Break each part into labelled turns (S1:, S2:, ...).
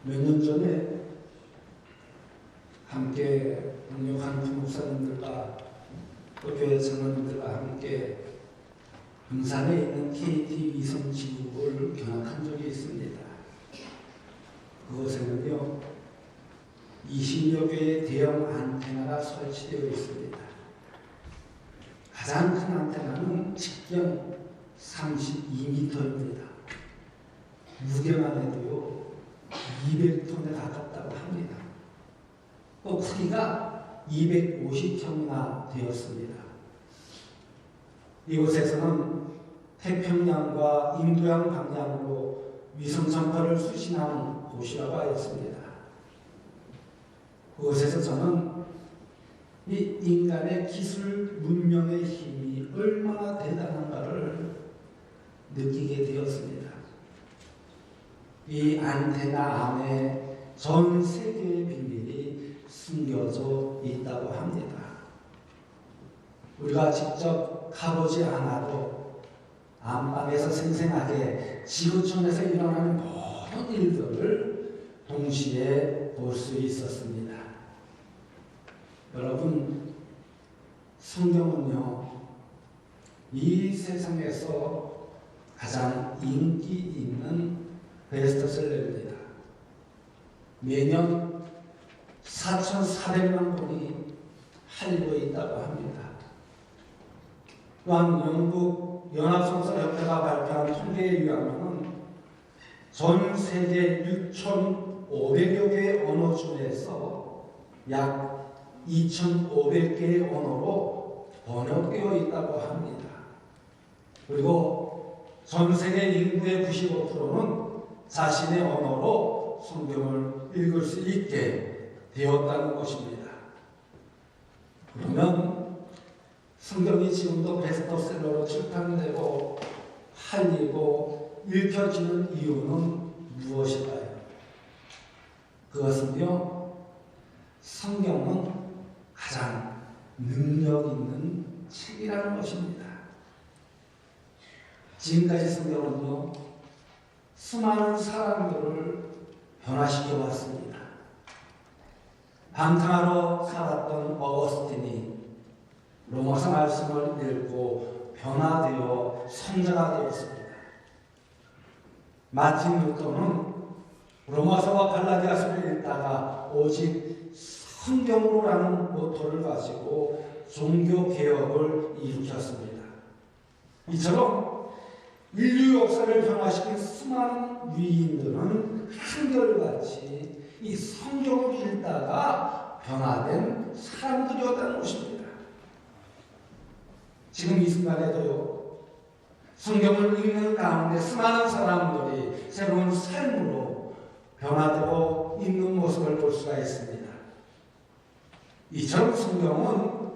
S1: 몇 년 전에 함께 동료한 부목사님들과 또 교회 청년들과 함께 금산에 있는 KT 위성 지구를 견학한 적이 있습니다. 그곳에는요 20여 개의 대형 안테나가 설치되어 있습니다. 가장 큰 안테나는 직경 32m입니다. 무게만 해도요 200톤에 가깝다고 합니다. 또 크기가 250평이나 되었습니다. 이곳에서는 태평양과 인도양 방향으로 위성 전파를 수신하는 곳이라고 하였습니다. 그곳에서 저는 이 인간의 기술 문명의 힘이 얼마나 대단한가를 느끼게 되었습니다. 이 안테나 안에 전 세계의 비밀이 숨겨져 있다고 합니다. 우리가 직접 가보지 않아도 안방에서 생생하게 지구촌에서 일어나는 모든 일들을 동시에 볼 수 있었습니다. 여러분, 성경은요, 이 세상에서 가장 인기 있는 베스트셀러입니다. 매년 4,400만 권이 팔리고 있다고 합니다. 또한 영국 연합성서협회가 발표한 통계에 의하면 전 세계 6,500여 개의 언어 중에서 약 2,500개의 언어로 번역되어 있다고 합니다. 그리고 전 세계 인구의 95%는 자신의 언어로 성경을 읽을 수 있게 되었다는 것입니다. 그러면 성경이 지금도 베스트셀러로 출판되고 팔리고 읽혀지는 이유는 무엇일까요? 그것은요, 성경은 가장 능력 있는 책이라는 것입니다. 지금까지 성경은요, 수많은 사람들을 변화시켜 왔습니다. 방탕하러 살았던 어거스틴이 로마서 말씀을 읽고 변화되어 성자가 되었습니다. 마틴 루터는 로마서와 갈라디아서를 읽다가 오직 성경으로라는 모토를 가지고 종교 개혁을 일으켰습니다. 이처럼 인류 역사를 변화시킨 수많은 위인들은 한결같이 이 성경을 읽다가 변화된 사람들이었다는 것입니다. 지금 이 순간에도요, 성경을 읽는 가운데 수많은 사람들이 새로운 삶으로 변화되고 있는 모습을 볼 수가 있습니다. 이처럼 성경은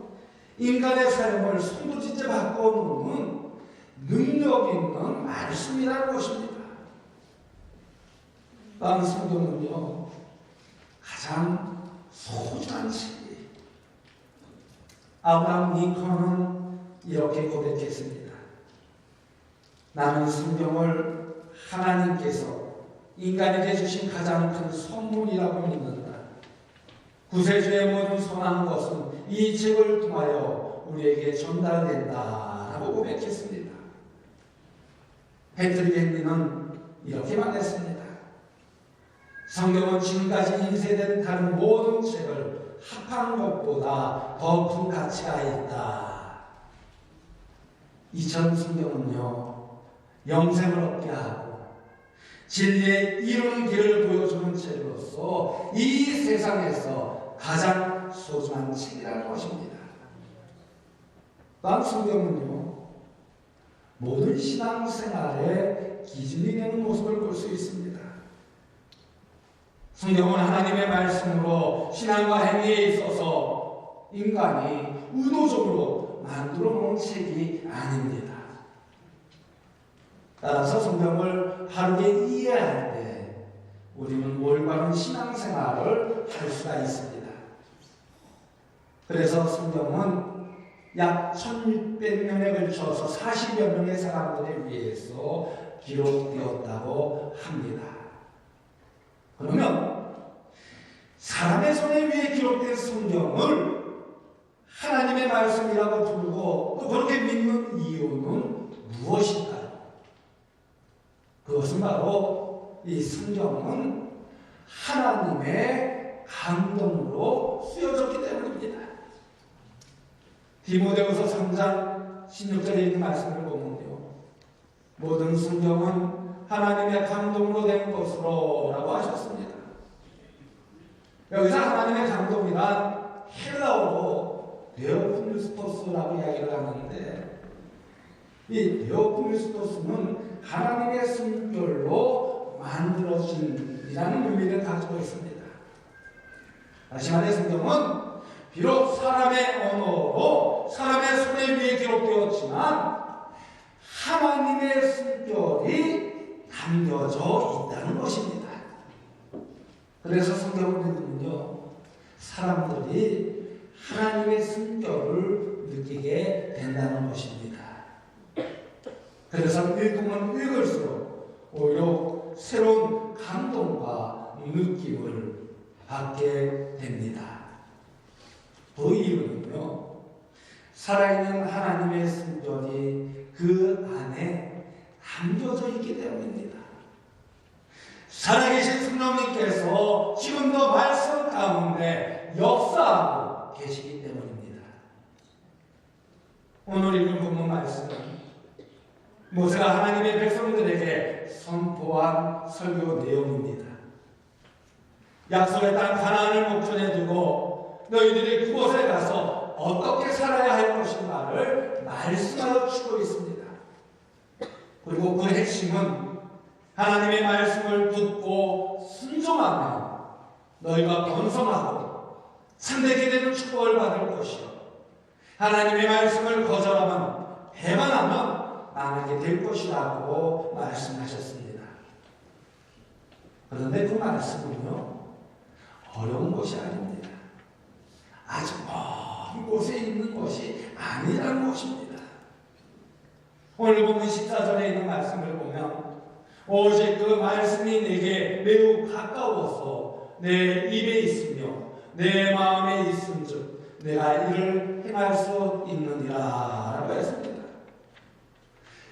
S1: 인간의 삶을 송두리째 바꿔놓는 능력 있는 말씀이라는 것입니다. 또한 성경은요, 가장 소중한 책이에요. 아브라함 링컨은 이렇게 고백했습니다. 나는 성경을 하나님께서 인간에게 주신 가장 큰 선물이라고 믿는다. 구세주의 모든 선한 것은 이 책을 통하여 우리에게 전달된다 라고 고백했습니다. 패트릭 헨리는 이렇게 말했습니다. 성경은 지금까지 인쇄된 다른 모든 책을 합한 것보다 더 큰 가치가 있다. 이처럼 성경은요, 영생을 얻게 하고 진리의 이루는 길을 보여주는 책으로서 이 세상에서 가장 소중한 책이라는 것입니다. 또한 성경은요, 모든 신앙생활의 기준이 되는 모습을 볼 수 있습니다. 성경은 하나님의 말씀으로 신앙과 행위에 있어서 인간이 의도적으로 만들어 놓은 책이 아닙니다. 따라서 성경을 바르게 이해할 때 우리는 올바른 신앙생활을 할 수가 있습니다. 그래서 성경은 약 1600년에 걸쳐서 40여 명의 사람들에 의해서 기록되었다고 합니다. 그러면 기록된 성경을 하나님의 말씀이라고 부르고 또 그렇게 믿는 이유는 무엇일까요? 그것은 바로 이 성경은 하나님의 감동으로 쓰여졌기 때문입니다. 디모데후서 3장 16절에 있는 말씀을 보면요, 모든 성경은 하나님의 감동으로 된 것으로 라고 하셨습니다. 여기서 하나님의 감동이란 헬라어로 데오프뉴스토스라고 이야기를 하는데, 이 데오프뉴스토스는 하나님의 숨결로 만들어진이라는 의미를 가지고 있습니다. 다시 말해 성경은 비록 사람의 언어로 사람의 손에 위에 기록되었지만 하나님의 숨결이 담겨져 있다는 것입니다. 그래서 성경을 읽으면요, 사람들이 하나님의 숨결을 느끼게 된다는 것입니다. 그래서 읽으면 읽을수록 오히려 새로운 감동과 느낌을 받게 됩니다. 그 이유는요, 살아있는 하나님의 숨결이 그 안에 담겨져 있기 때문입니다. 살아계신 성령님께서 지금도 말씀 가운데 역사하고 계시기 때문입니다. 오늘 읽은 본문 말씀은 모세가 하나님의 백성들에게 선포한 설교 내용입니다. 약속의 땅 가나안을 목전에 두고 너희들이 그곳에 가서 어떻게 살아야 할 것인가를 말씀하여 주고 있습니다. 그리고 그 핵심은 하나님의 말씀을 듣고 순종하면 너희가 번성하고 참되게 되는 축복을 받을 것이요, 하나님의 말씀을 거절하면 배반하면 망하게 될 것이라고 말씀하셨습니다. 그런데 그 말씀은요, 어려운 것이 아닙니다. 아주 먼 곳에 있는 것이 아니라는 것입니다. 오늘 보면 14절에 있는 말씀을 보면 오직 그 말씀이 내게 매우 가까워서 내 입에 있으며 내 마음에 있음즉 내가 이를 행할 수 있느니라 라고 했습니다.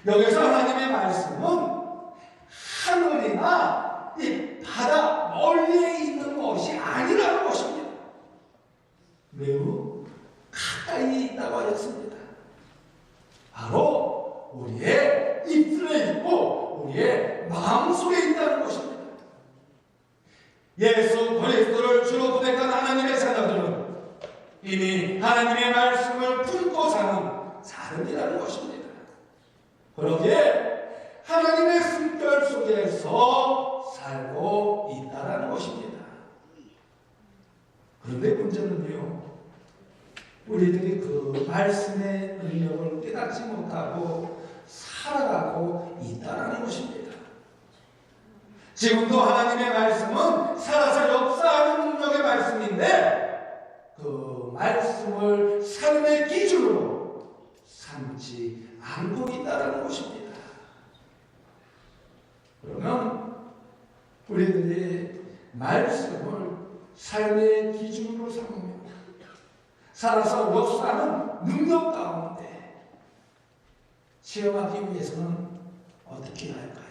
S1: 여기서 하나님의 말씀은 하늘이나 이 바다 멀리에 있는 것이 아니라는 것입니다. 매우 가까이 있다고 하였습니다. 바로 우리의 입술에 있고 우리의 마음속에 있다는 것입니다. 예수 그리스도를 주로 고백한 하나님의 자녀들은 이미 하나님의 말씀을 품고 사는 사람이라는 것입니다. 그러기에 하나님의 숨결 속에서 살고 있다는 것입니다. 그런데 문제는요, 우리들이 그 말씀의 능력을 깨닫지 못하고 살아가고 있다는 것입니다. 지금도 하나님의 말씀은 살아서 역사하는 능력의 말씀인데 그 말씀을 삶의 기준으로 삼지 않고 있다는 것입니다. 그러면 우리들이 말씀을 삶의 기준으로 삼으며 살아서 역사하는 능력 가운데 체험하기 위해서는 어떻게 할까요?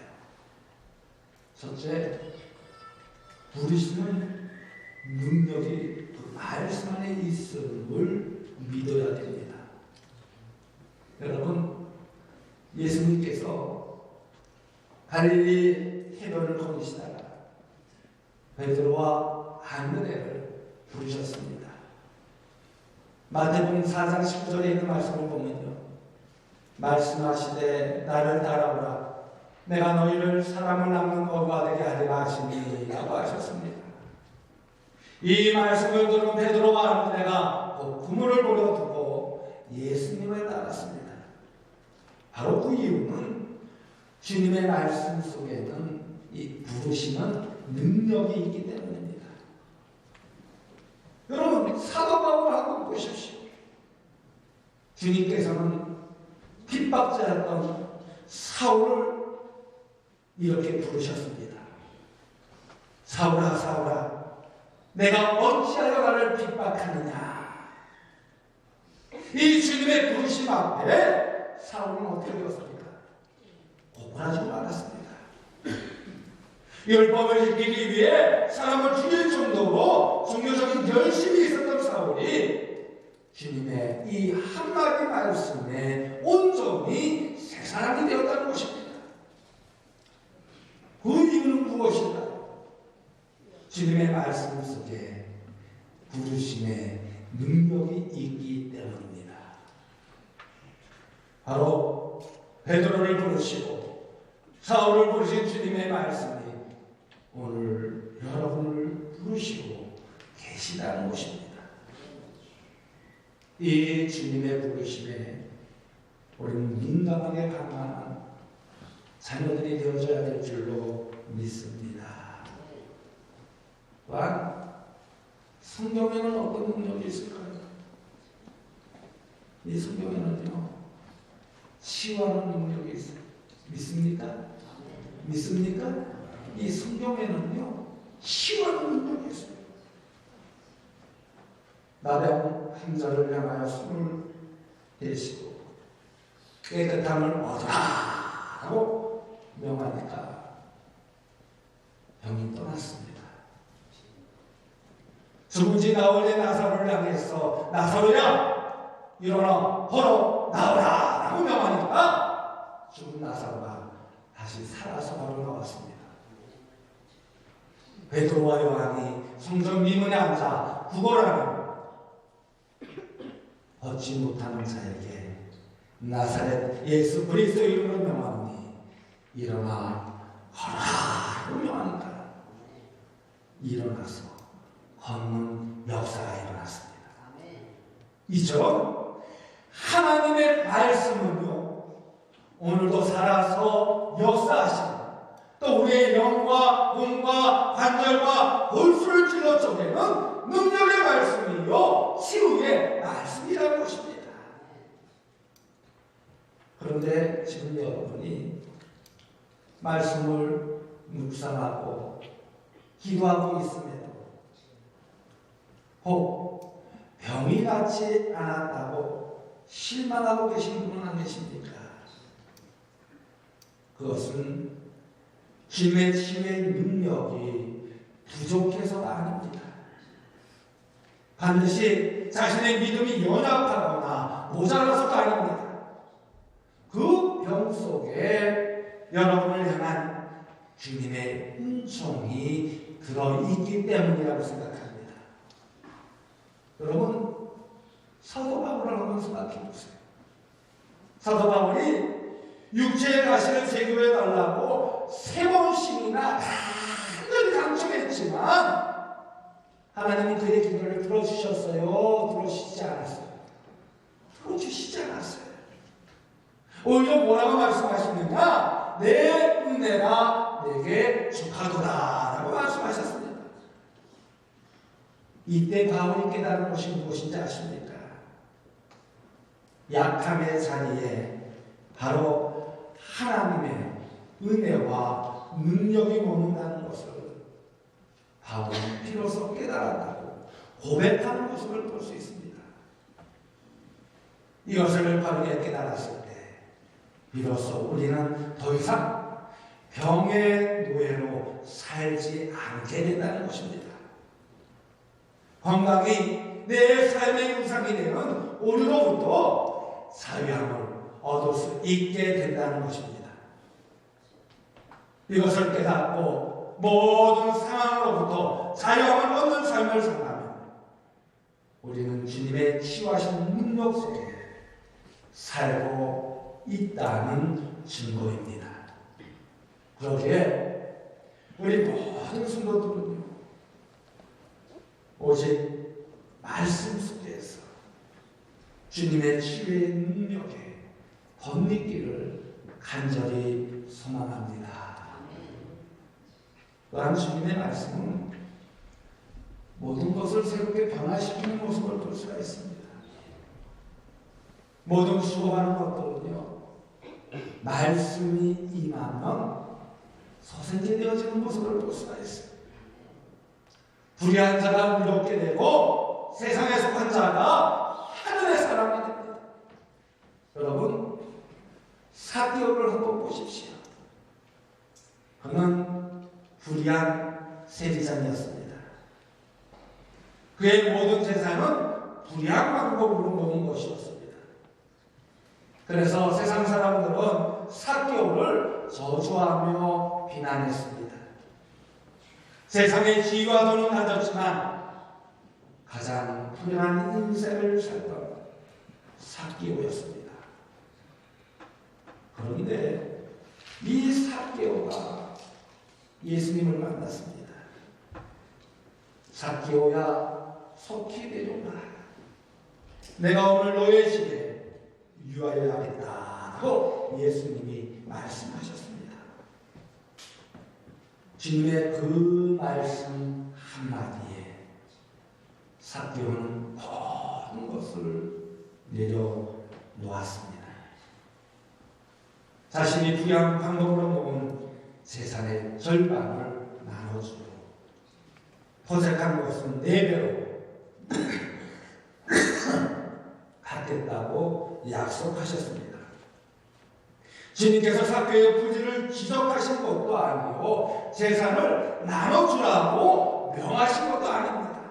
S1: 첫째, 부르시는 능력이 그 말씀 안에 있음을 믿어야 됩니다. 여러분, 예수님께서 갈릴리 해변을 거니시다가 베드로와 안드레를 부르셨습니다. 마태복음 4장 19절에 있는 말씀을 보면요, 말씀하시되 나를 따라오라 내가 너희를 사람을 낳는 어부가 되게 하리라 하시니 라고 하셨습니다. 이 말씀을 들은 베드로와 안드레가 그물을 버려두고 예수님을 따랐습니다. 바로 그 이유는 주님의 말씀 속에는 이 부르시는 능력이 있기 때문입니다. 여러분, 사도 바울하고 보십시오. 주님께서는 핍박자였던 사울을 이렇게 부르셨습니다. 사울아, 사울아, 내가 어찌하여 나를 핍박하느냐. 이 주님의 부르심 앞에 사울은 어떻게 되었습니까? 고꾸라지고 말았습니다. 율법을 지키기 위해 사람을 죽일 정도로 종교적인 열심이 있었던 사울이 주님의 이 한마디 말씀에 온전히 새 사람이 되었다는 것입니다. 그 이유는 무엇일까요? 주님의 말씀 속에 부르심의 능력이 있기 때문입니다. 바로 베드로를 부르시고 사울을 부르신 주님의 말씀이 오늘 여러분을 부르시고 계시다는 것입니다. 이 주님의 부르심에 우리는 민감하게 반응하는 자녀들이 되어져야 될 줄로 믿습니다. 또한 성경에는 어떤 능력이 있을까요? 이 성경에는요, 치유하는 능력이 있어요. 믿습니까? 믿습니까? 이 성경에는요, 치유하는 능력이 있어요. 나병 환자를 향하여 숨을 내쉬고 깨끗함을 얻어라 하고 명하니까 병이 떠났습니다. 죽은 지 나흘의 나사로를 향해서 나사로야 일어나 걸어 나오라 라고 명하니까 죽은 나사로가 다시 살아서 걸어 나왔습니다. 베드로와 요한이 성전 미문에 앉아 구걸하는 얻지 못하는 자에게 나사렛 예수 그리스도 이름으로 명하노니 일어나 걸어라 명하니까 일어나서 걷는 역사가 일어났습니다. 이처럼 하나님의 말씀은요, 오늘도 살아서 역사하시고 또 우리의 영과 몸과 관절과 골수를 찔러 쪼개는 능력의 말씀이요 치유의 말씀이라는 것입니다. 그런데 지금 여러분이 말씀을 묵상하고 기도하고 있음에도 혹 병이 낫지 않았다고 실망하고 계신 분은 안 계십니까? 그것은 주님의 치유의 능력이 부족해서가 아닙니다. 반드시 자신의 믿음이 연약하거나 모자라서가 아닙니다. 그 병 속에 여러분을 향한 주님의 은총이 들어있기 때문이라고 생각합니다. 여러분, 사도 바울을 한번 생각해 보세요. 사도 바울이 육체의 가시를 제거해 달라고 3번씩이나 간절히 강청했지만 하나님은 그의 기도를 들어주셨어요? 들어주시지 않았어요? 들어주시지 않았어요. 오히려 뭐라고 말씀하시느냐? 내 은혜가 내게 족하도다 라고 말씀하셨습니다. 이때 바울이 깨달은 것이 무엇인지 아십니까? 약함의 자리에 바로 하나님의 은혜와 능력이 머문다는 것을 바울은 비로소 깨달았다고 고백하는 모습을 볼 수 있습니다. 이것을 바르게 깨달았을 때 비로소 우리는 더 이상 병의 노예로 살지 않게 된다는 것입니다. 건강이 내 삶의 유상이 되는 오늘로부터 자유함을 얻을 수 있게 된다는 것입니다. 이것을 깨닫고 모든 상황으로부터 자유함을 얻는 삶을 살아가면 우리는 주님의 치유하신 능력 속에 살고 있다는 증거입니다. 그러기에 우리 모든 성도들은요, 오직 말씀 속에서 주님의 치유의 능력에 덧입기를 간절히 소망합니다. 또한 주님의 말씀은 모든 것을 새롭게 변화시키는 모습을 볼 수가 있습니다. 모든 수고하는 것들은요, 말씀이 임하면 소생되어지는 모습을 볼 수가 있어요. 불의한 자가 의롭게 되고 세상에 속한 자가 하늘의 사람이 됩니다. 여러분, 삭개오를 한번 보십시오. 그는 불의한 세리장이었습니다. 그의 모든 재산은 불의한 방법으로 모은 것이었습니다. 그래서 세상 사람들은 삭개오를 저주하며 비난했습니다. 세상의 지위와 돈은 가졌지만 가장 불행한 인생을 살던 삭개오였습니다. 그런데 이 삭개오가 예수님을 만났습니다. 삭개오야, 속히 내려오라. 내가 오늘 너의 집에 유하여야겠다고 예수님이 말씀하셨습니다. 주님의 그 말씀 한마디에 삭개오는 모든 것을 내려놓았습니다. 자신이 부유한 방법으로 모은 재산의 절반을 나눠주고 토색한 것은 4배로 갚겠다고 약속하셨습니다. 주님께서 삭개오의 부지를 지적하신 것도 아니고 재산을 나눠주라고 명하신 것도 아닙니다.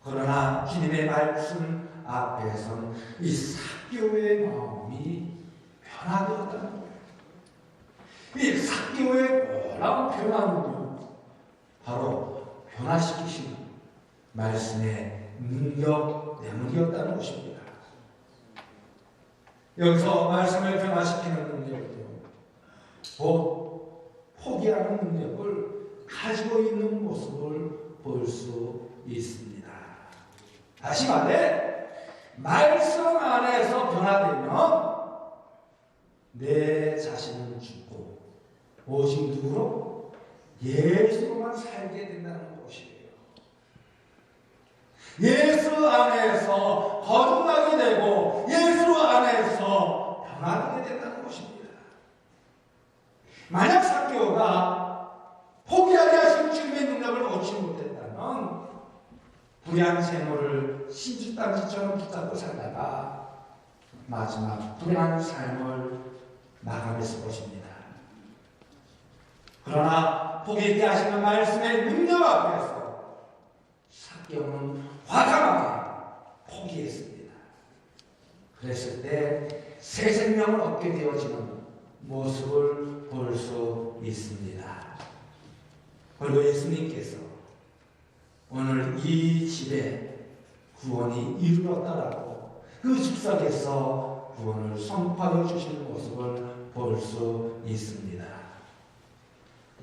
S1: 그러나 주님의 말씀 앞에서는 이 삭개오의 마음이 변화되었다는 거예요. 이 삭개오의 뭐라고 변화는요? 바로 변화시키시는 말씀의 능력 때문이었다는 것입니다. 여기서 말씀을 변화시키는 능력은요, 곧 포기하는 능력을 가지고 있는 모습을 볼 수 있습니다. 다시 말해, 말씀 안에서 변화되면 내 자신은 죽고 오직 누구로? 예수로만 살게 된다는 것이에요. 예수 안에서 거듭나게 되고 예수 안에서 변화되게 된다는 것입니다. 만약 삭개오가 포기하게 하신 주님의 능력을 얻지 못했다면 불의한 생활을 신주단지처럼 붙잡고 살다가 마지막 불행한 삶을 마감했을 것입니다. 그러나 포기하게 하시는 말씀의 능력 앞에서 삭개오는 과감하게 포기했습니다. 그랬을 때 새 생명을 얻게 되어지는 모습을 볼 수 있습니다. 그리고 예수님께서 오늘 이 집에 구원이 이르렀다라고 그 즉석에서 구원을 선포하여 주시는 모습을 볼 수 있습니다.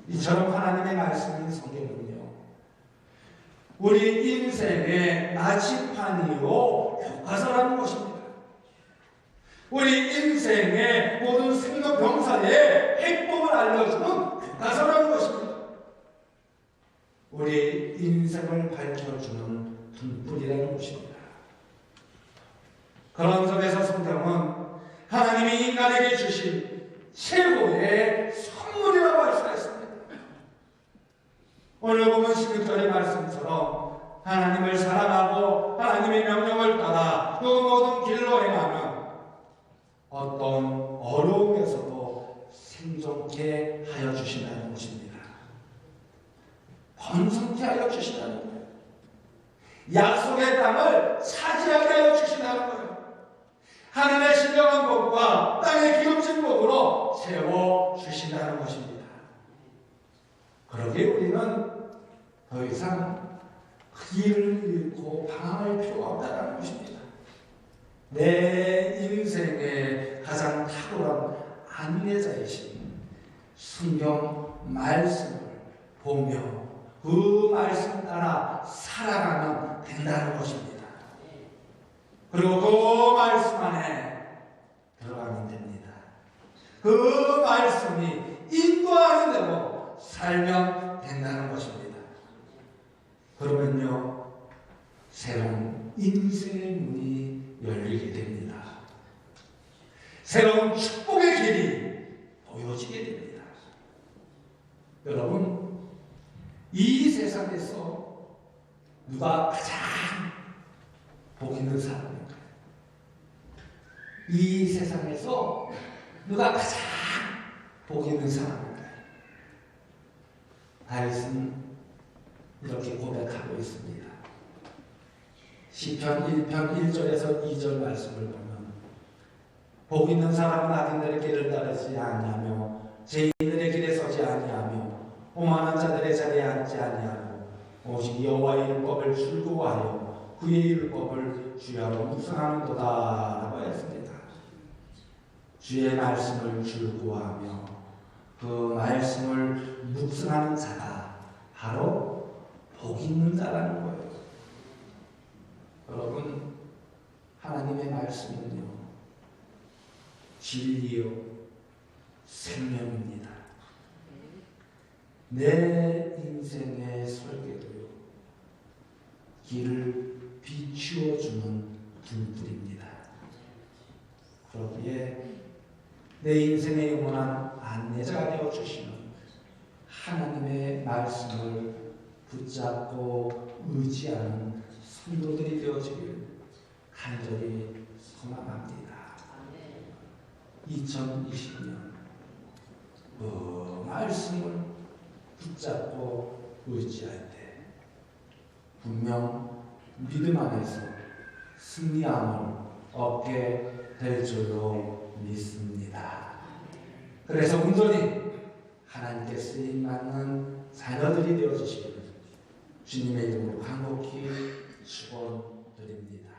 S1: 이처럼 하나님의 말씀인 성경은요, 우리 인생의 나침판이요 교과서라는 것입니다. 우리 인생의 모든 생로병사의 해법을 알려주는 교과서라는 것입니다. 우리 인생을 밝혀주는 등불이라는 것입니다. 그런 점에서 성경은 하나님이 인간에게 주신 최고의 선물이라고 할 수가 있습니다. 오늘 보면 16절의 말씀처럼 하나님을 사랑하고 하나님의 명령을 따라 그 모든 길로 행하면 어떤 어려움에서도 생존케 하여 주신다는 것입니다. 번성케 하여 주신다는 거예요. 약속의 땅을 차지하게 하여 주신다는 거예요. 하늘의 신령한 복과 땅의 기름진 복으로 채워주신다는 것입니다. 그러기에 우리는 더 이상 길을 잃고 방황할 필요가 없다는 것입니다. 내 인생의 가장 탁월한 안내자이신 성경 말씀을 보며 그 말씀 따라 살아가면 된다는 것입니다. 그리고 그 말씀 안에 들어가면 됩니다. 그 말씀이 인도하는 대로 살면 된다는 것입니다. 그러면요, 새로운 인생의 문이 열리게 됩니다. 새로운 축복의 길이 보여지게 됩니다. 여러분, 이 세상에서 누가 가장 복 있는 사람인가요? 이 세상에서 누가 가장 복 있는 사람인가요? 다윗은 이렇게 고백하고 있습니다. 시편 1편 1절에서 2절 말씀을 보면 복 있는 사람은 악인들의 길을 따르지 아니하며 죄인들의 길에 서지 아니하며 오만한 자들의 자리에 앉지 아니하고 오직 여호와의 율법을 즐거워하여 그의 율법을 주야로 묵상하는도다 라고 했습니다. 주의 말씀을 즐거워하며 그 말씀을 묵상하는 자가 바로 복 있는 자라는 거예요. 여러분, 하나님의 말씀은요, 진리요 생명입니다. 내 인생의 설계도요, 길을 비추어주는 불들입니다. 그러기에 내 인생의 영원한 안내자가 되어주시는 하나님의 말씀을 붙잡고 의지하는 성도들이 되어지길 간절히 소망합니다. 2020년 그 말씀을 붙잡고 의지할 때 분명 믿음 안에서 승리함을 얻게 될 줄로 믿습니다. 그래서 온전히 하나님께 쓰임받는 자녀들이 되어주시기를 주님의 이름으로 간곡히 축원드립니다.